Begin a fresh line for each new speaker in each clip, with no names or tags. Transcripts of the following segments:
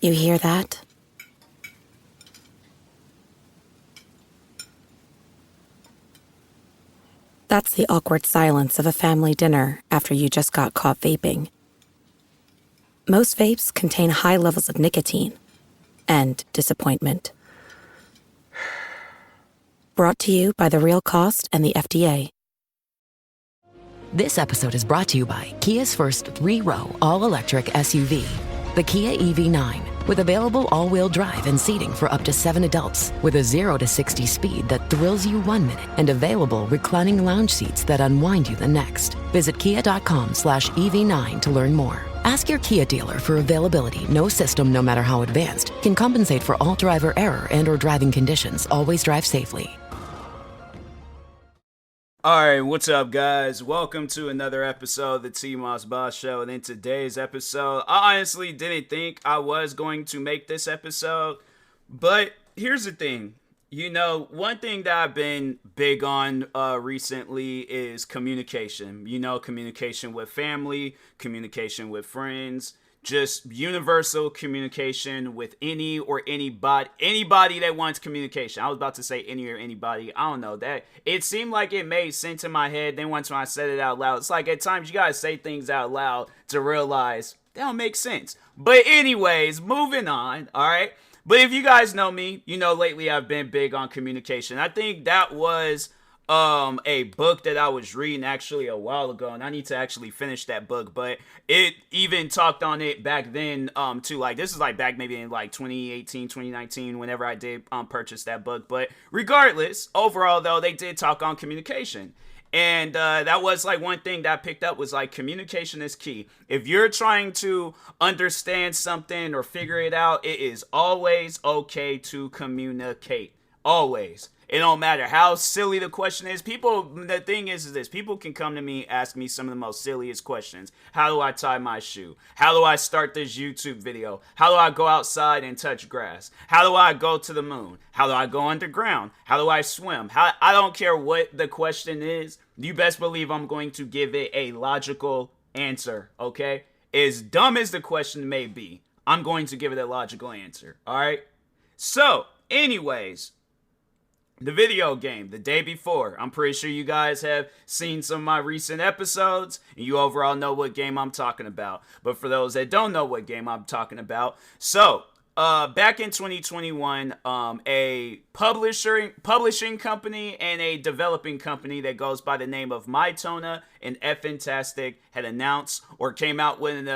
You hear that? That's the awkward silence of a family dinner after you just got caught vaping. Most vapes contain high levels of nicotine and disappointment. Brought to you by The Real Cost and the FDA.
This episode is brought to you by Kia's first three-row all-electric SUV, the Kia EV9, with available all-wheel drive and seating for up to 7 adults, with a 0 to 60 speed that thrills you 1 minute, and available reclining lounge seats that unwind you the next. Visit kia.com/EV9 to learn more. Ask your Kia dealer for availability. No system, no matter how advanced, can compensate for all driver error and or driving conditions. Always drive safely.
Alright, what's up guys? Welcome to another episode of the TMossBoss Show, and in today's episode, I honestly didn't think I was going to make this episode, but here's the thing. You know, one thing that I've been big on recently is communication. You know, communication with family, communication with friends, just universal communication with anybody that wants communication. I was about to say any or anybody. I don't know. That it seemed like it made sense in my head. Then once when I said it out loud, it's like at times you gotta say things out loud to realize they don't make sense. But anyways, moving on. All right. But if you guys know me, you know lately I've been big on communication. I think that was a book that I was reading actually a while ago, and I need to actually finish that book, but it even talked on it back then too. Like this is like back maybe in like 2018 2019 whenever I did purchase that book. But regardless, overall though, they did talk on communication. And that was like one thing that I picked up was like communication is key. If you're trying to understand something or figure it out, it is always okay to communicate. Always. It don't matter how silly the question is. The thing is this. People can come to me, ask me some of the most silliest questions. How do I tie my shoe? How do I start this YouTube video? How do I go outside and touch grass? How do I go to the moon? How do I go underground? How do I swim? I don't care what the question is. You best believe I'm going to give it a logical answer, okay? As dumb as the question may be, I'm going to give it a logical answer, all right? So, anyways, the video game, The Day Before. I'm pretty sure you guys have seen some of my recent episodes, and you overall know what game I'm talking about. But for those that don't know what game I'm talking about, so back in 2021, a publishing company and a developing company that goes by the name of Mytona and Fantastic had announced or came out with an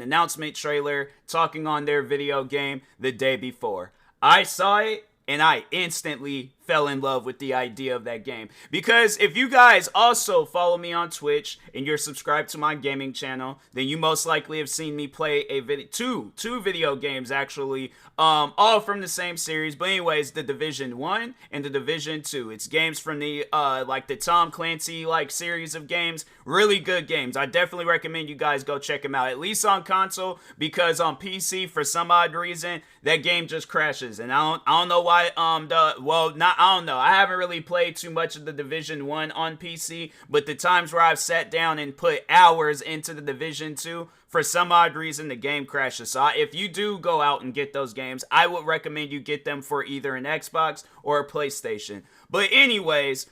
announcement trailer talking on their video game The Day Before. I saw it and I instantly fell in love with the idea of that game. Because if you guys also follow me on Twitch and you're subscribed to my gaming channel, then you most likely have seen me play two video games actually, all from the same series. But anyways, the Division 1 and the Division 2. It's games from the the Tom Clancy series of games. Really good games. I definitely recommend you guys go check them out, at least on console, because on PC for some odd reason that game just crashes, and I don't know why. I don't know. I haven't really played too much of the Division 1 on PC, but the times where I've sat down and put hours into the Division 2, for some odd reason, the game crashes. So if you do go out and get those games, I would recommend you get them for either an Xbox or a PlayStation. But anyways,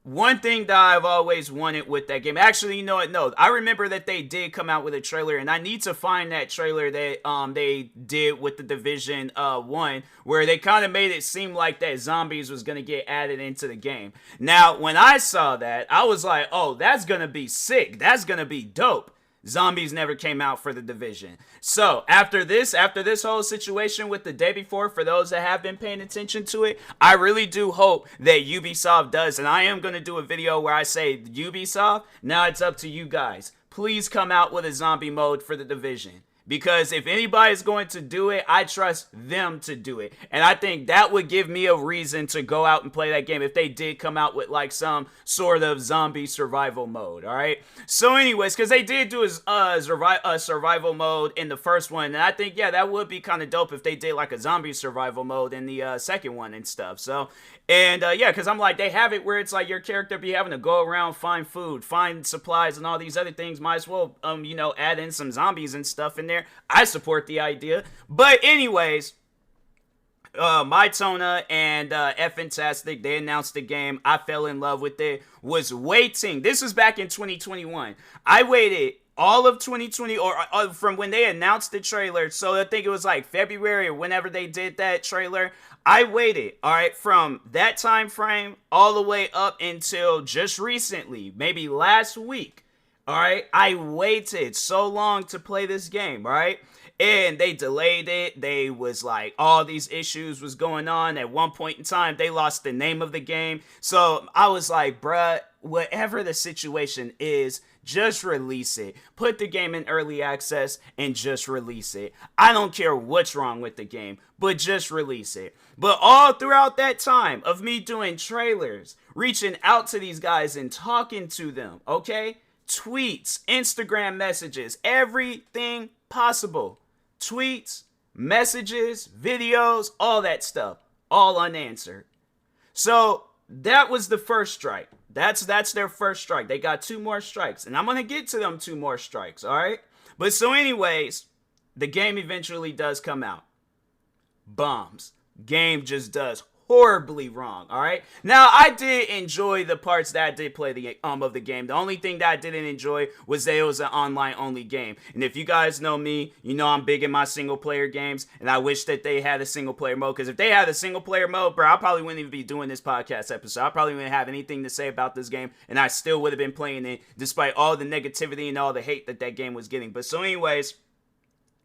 one thing that I've always wanted with that game, actually, you know what? No, I remember that they did come out with a trailer, and I need to find that trailer that they did with the Division 1, where they kind of made it seem like that zombies was going to get added into the game. Now, when I saw that, I was like, oh, that's going to be sick. That's going to be dope. Zombies never came out for the Division. So, after this whole situation with The Day Before, for those that have been paying attention to it, I really do hope that Ubisoft does. And I am going to do a video where I say, Ubisoft, now it's up to you guys. Please come out with a zombie mode for the Division. Because if anybody's going to do it, I trust them to do it. And I think that would give me a reason to go out and play that game if they did come out with some sort of zombie survival mode, all right? So anyways, because they did do a survival mode in the first one, and I think, yeah, that would be kind of dope if they did a zombie survival mode in the second one and stuff. So, and yeah, because I'm they have it where it's your character be having to go around, find food, find supplies, and all these other things. Might as well, add in some zombies and stuff in there there. I support the idea. But anyways, Mytona and Fantastic, they announced the game. I fell in love with it. Was waiting. This was back in 2021. I waited all of 2020, or from when they announced the trailer. So I think it was like February or whenever they did that trailer. I waited, all right, from that time frame all the way up until just recently, maybe last week. All right, I waited so long to play this game, all right? And they delayed it. They was like, all these issues was going on. At one point in time, they lost the name of the game. So I was like, bruh, whatever the situation is, just release it. Put the game in early access and just release it. I don't care what's wrong with the game, but just release it. But all throughout that time of me doing trailers, reaching out to these guys and talking to them, okay? Tweets, Instagram messages, everything possible. Tweets, messages, videos, all that stuff, all unanswered. So that was the first strike. That's their first strike. They got 2 more strikes, and I'm going to get to them 2 more strikes, all right? But so anyways, the game eventually does come out. Bombs. Game just does horribly wrong, all right? Now, I did enjoy the parts that I did play of the game. The only thing that I didn't enjoy was that it was an online-only game. And if you guys know me, you know I'm big in my single-player games, and I wish that they had a single-player mode, because if they had a single-player mode, bro, I probably wouldn't even be doing this podcast episode. I probably wouldn't have anything to say about this game, and I still would have been playing it, despite all the negativity and all the hate that game was getting. But so anyways,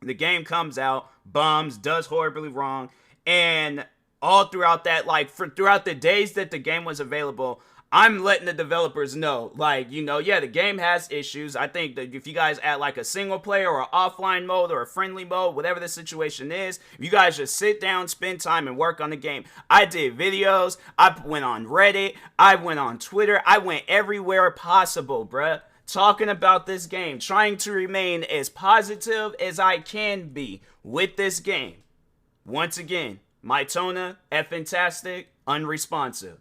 the game comes out, bombs, does horribly wrong, and all throughout that, like, throughout the days that the game was available, I'm letting the developers know, like, you know, yeah, the game has issues. I think that if you guys add, like, a single player or an offline mode or a friendly mode, whatever the situation is, if you guys just sit down, spend time, and work on the game. I did videos. I went on Reddit. I went on Twitter. I went everywhere possible, bruh, talking about this game, trying to remain as positive as I can be with this game. Once again, Mytona, Fantastic, unresponsive.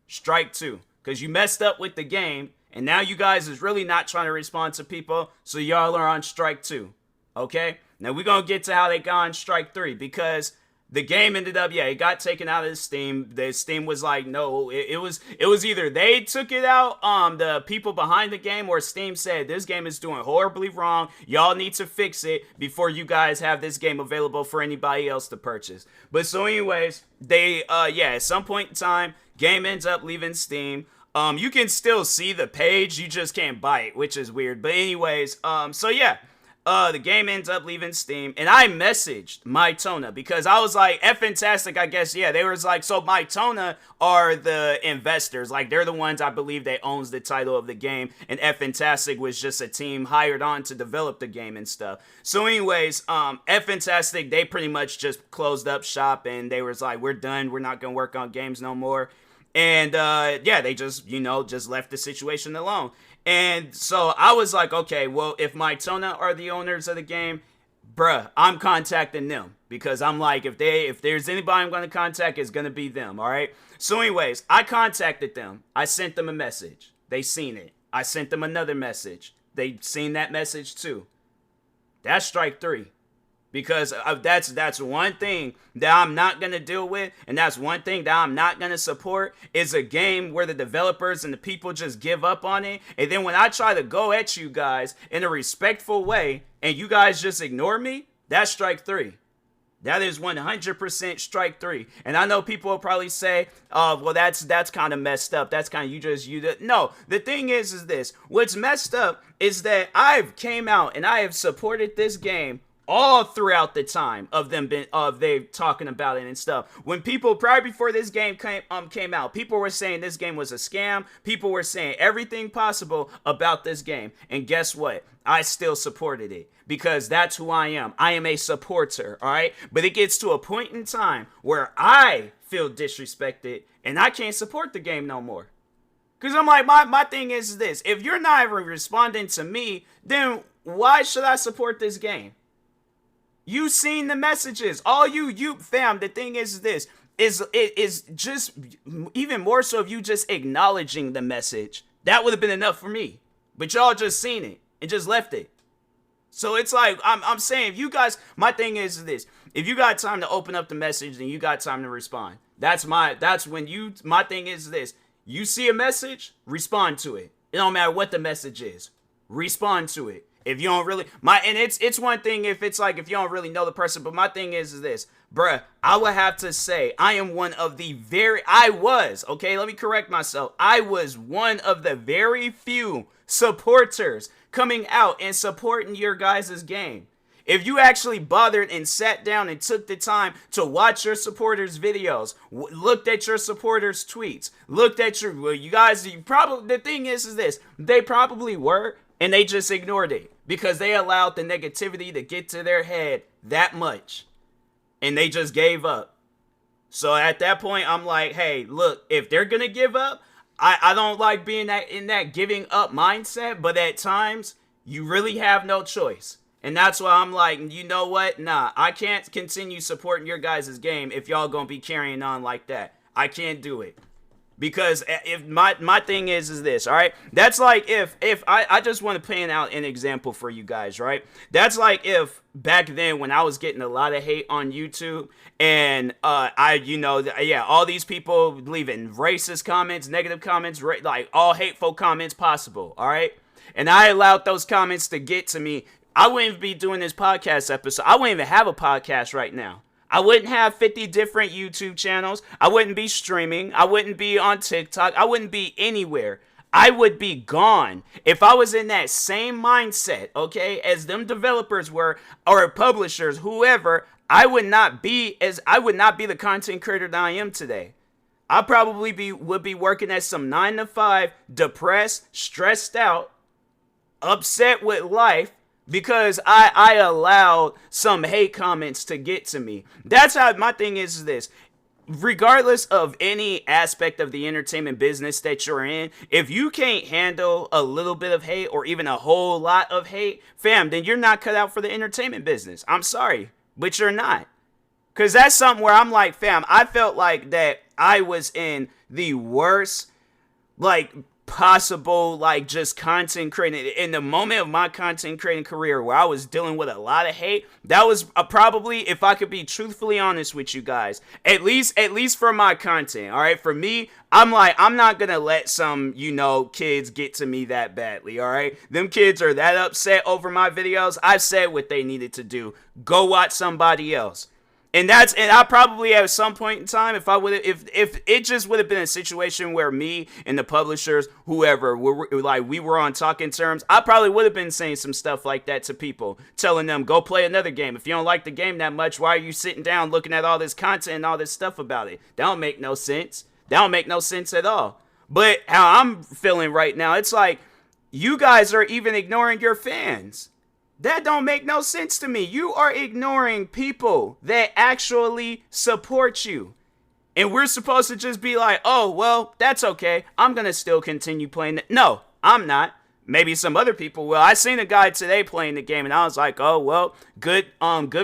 Strike 2. Because you messed up with the game, and now you guys is really not trying to respond to people, so y'all are on strike 2. Okay? Now we're going to get to how they got on strike 3, because the game ended up, yeah, it got taken out of Steam. The Steam was like, no, it was either they took it out, the people behind the game, or Steam said, this game is doing horribly wrong. Y'all need to fix it before you guys have this game available for anybody else to purchase. But so anyways, they, at some point in time, game ends up leaving Steam. You can still see the page, you just can't buy it, which is weird. But anyways, so yeah. The game ends up leaving Steam, and I messaged Mytona because I was like, Fantastic, I guess, yeah, they was like, so Mytona are the investors, like, they're the ones, I believe, that owns the title of the game, and Fantastic was just a team hired on to develop the game and stuff. So anyways, Fantastic, they pretty much just closed up shop, and they was like, we're done, we're not gonna work on games no more. And, yeah, they just, just left the situation alone. And so I was like, okay, well, if Mytona are the owners of the game, bruh, I'm contacting them. Because I'm like, if there's anybody I'm going to contact, it's going to be them, all right? So anyways, I contacted them. I sent them a message. They seen it. I sent them another message. They seen that message too. That's strike 3. Because that's one thing that I'm not going to deal with, and that's one thing that I'm not going to support, is a game where the developers and the people just give up on it, and then when I try to go at you guys in a respectful way, and you guys just ignore me, that's strike 3. That is 100% strike 3. And I know people will probably say, oh, well, that's kind of messed up. That's kind of No, the thing is this. What's messed up is that I've came out and I have supported this game all throughout the time of they talking about it and stuff. When people, prior before this game came out, people were saying this game was a scam. People were saying everything possible about this game. And guess what? I still supported it because that's who I am. I am a supporter, all right? But it gets to a point in time where I feel disrespected and I can't support the game no more. Because I'm like, my thing is this. If you're not ever responding to me, then why should I support this game? You seen the messages. All you fam, the thing is this. Is just even more so if you just acknowledging the message. That would have been enough for me. But y'all just seen it and just left it. So it's like, I'm saying, if you guys, my thing is this. If you got time to open up the message, then you got time to respond. My thing is this. You see a message, respond to it. It don't matter what the message is. Respond to it. If you don't really, and it's one thing if it's like, if you don't really know the person, but my thing is this, bruh, I would have to say, I was, let me correct myself. I was one of the very few supporters coming out and supporting your guys' game. If you actually bothered and sat down and took the time to watch your supporters' videos, looked at your supporters' tweets, the thing is this, they probably were, and they just ignored it because they allowed the negativity to get to their head that much, and they just gave up. So at that point, I'm like, hey, look, if they're gonna give up, I don't like being in that giving up mindset, but at times, you really have no choice. And that's why I'm like, you know what? Nah, I can't continue supporting your guys' game if y'all gonna be carrying on like that. I can't do it. Because if my thing is this, all right? That's like if I just want to plan out an example for you guys, right? That's like if back then when I was getting a lot of hate on YouTube and all these people leaving racist comments, negative comments, like all hateful comments possible, all right? And I allowed those comments to get to me. I wouldn't be doing this podcast episode. I wouldn't even have a podcast right now. I wouldn't have 50 different YouTube channels. I wouldn't be streaming. I wouldn't be on TikTok. I wouldn't be anywhere. I would be gone. If I was in that same mindset, okay, as them developers were, or publishers, whoever, I would not be the content creator that I am today. I probably would be working at some 9-to-5, depressed, stressed out, upset with life, because I allowed some hate comments to get to me. That's how my thing is this. Regardless of any aspect of the entertainment business that you're in, if you can't handle a little bit of hate or even a whole lot of hate, fam, then you're not cut out for the entertainment business. I'm sorry, but you're not. Because that's something where I'm like, fam, I felt like that I was in the worst, possible, just content creating in the moment of my content creating career where I was dealing with a lot of hate. That was probably, if I could be truthfully honest with you guys, at least for my content. All right. For me, I'm like, I'm not going to let some, kids get to me that badly. All right. Them kids are that upset over my videos. I said what they needed to do. Go watch somebody else. And I probably at some point in time, if it just would have been a situation where me and the publishers, whoever, we were on talking terms, I probably would have been saying some stuff like that to people, telling them, go play another game. If you don't like the game that much, why are you sitting down looking at all this content and all this stuff about it? That don't make no sense. That don't make no sense at all. But how I'm feeling right now, it's like you guys are even ignoring your fans. That don't make no sense to me. You are ignoring people that actually support you. And we're supposed to just be like, oh, well, that's okay. I'm going to still continue playing it. No, I'm not. Maybe some other people will. I seen a guy today playing the game, and I was like, oh, well, good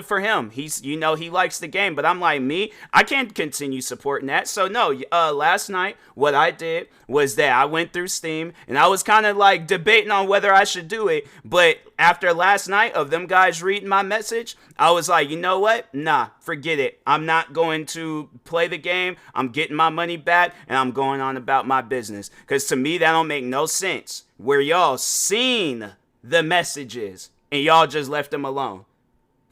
for him. He's, he likes the game. But I'm like, me, I can't continue supporting that. So, no, last night, what I did was that I went through Steam, and I was kind of debating on whether I should do it. But after last night of them guys reading my message, I was like, you know what? Nah, forget it. I'm not going to play the game. I'm getting my money back, and I'm going on about my business. Because to me, that don't make no sense. Where y'all seen the messages and y'all just left them alone.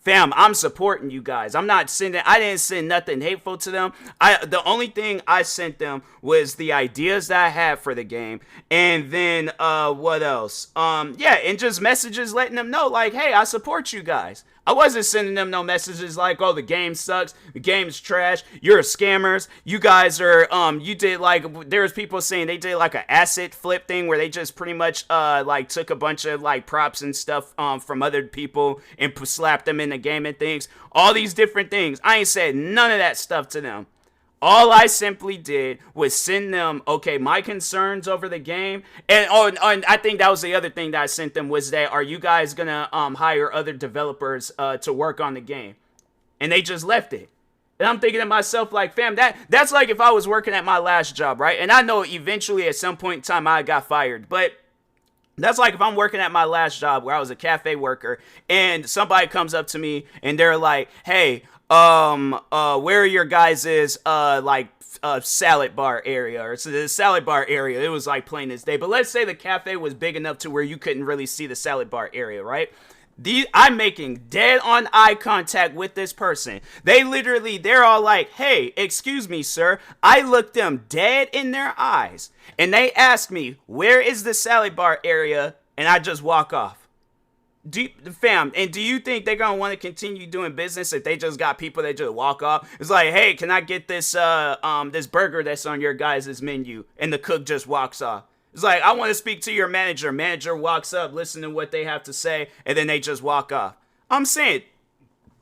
Fam, I'm supporting you guys. I didn't send nothing hateful to them. The only thing I sent them was the ideas that I had for the game. And then, what else? And just messages letting them know, hey, I support you guys. I wasn't sending them no messages like, oh, the game sucks, the game's trash, you're scammers, you guys are, you did there was people saying they did an asset flip thing where they just pretty much, took a bunch of, props and stuff, from other people and slapped them in the game and things. All these different things. I ain't said none of that stuff to them. All I simply did was send them, okay, my concerns over the game. And I think that was the other thing that I sent them was that, are you guys going to hire other developers to work on the game? And they just left it. And I'm thinking to myself, fam, that's like if I was working at my last job, right? And I know eventually at some point in time I got fired. But That's like if I'm working at my last job where I was a cafe worker and somebody comes up to me and they're like, hey, where are your guys' salad bar area? Or so the salad bar area, it was like plain as day. But let's say the cafe was big enough to where you couldn't really see the salad bar area, right? I'm making dead on eye contact with this person. They're all like, hey, excuse me, sir. I looked them dead in their eyes and they asked me, where is the salad bar area? And I just walk off. Do you think they're gonna want to continue doing business if they just got people that just walk off? It's like, hey, can I get this this burger that's on your guys' menu? And the cook just walks off. It's like, I want to speak to your manager. Manager walks up, listen to what they have to say, and then they just walk off. I'm saying,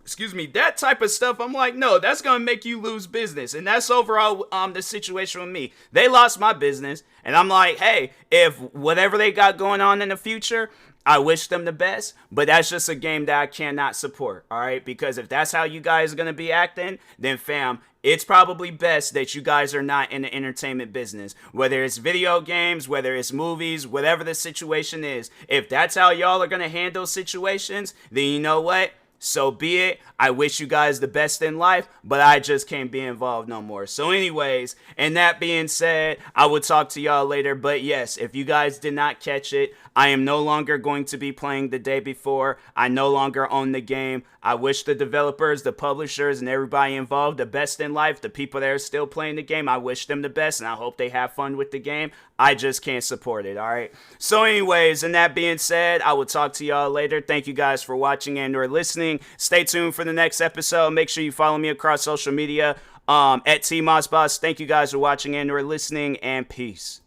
excuse me, that type of stuff, I'm like, no, that's going to make you lose business. And that's overall the situation with me. They lost my business, and I'm like, hey, if whatever they got going on in the future, I wish them the best, but that's just a game that I cannot support, all right? Because if that's how you guys are going to be acting, then fam, it's probably best that you guys are not in the entertainment business. Whether it's video games, whether it's movies, whatever the situation is. If that's how y'all are going to handle situations, then you know what? So be it. I wish you guys the best in life, but I just can't be involved no more. So anyways, and that being said, I will talk to y'all later. But yes, if you guys did not catch it, I am no longer going to be playing the day before. I no longer own the game. I wish the developers, the publishers, and everybody involved the best in life. The people that are still playing the game, I wish them the best, and I hope they have fun with the game. I just can't support it, all right? So anyways, and that being said, I will talk to y'all later. Thank you guys for watching and or listening. Stay tuned for the next episode. Make sure you follow me across social media at TMossBoss. Thank you guys for watching and or listening, and peace.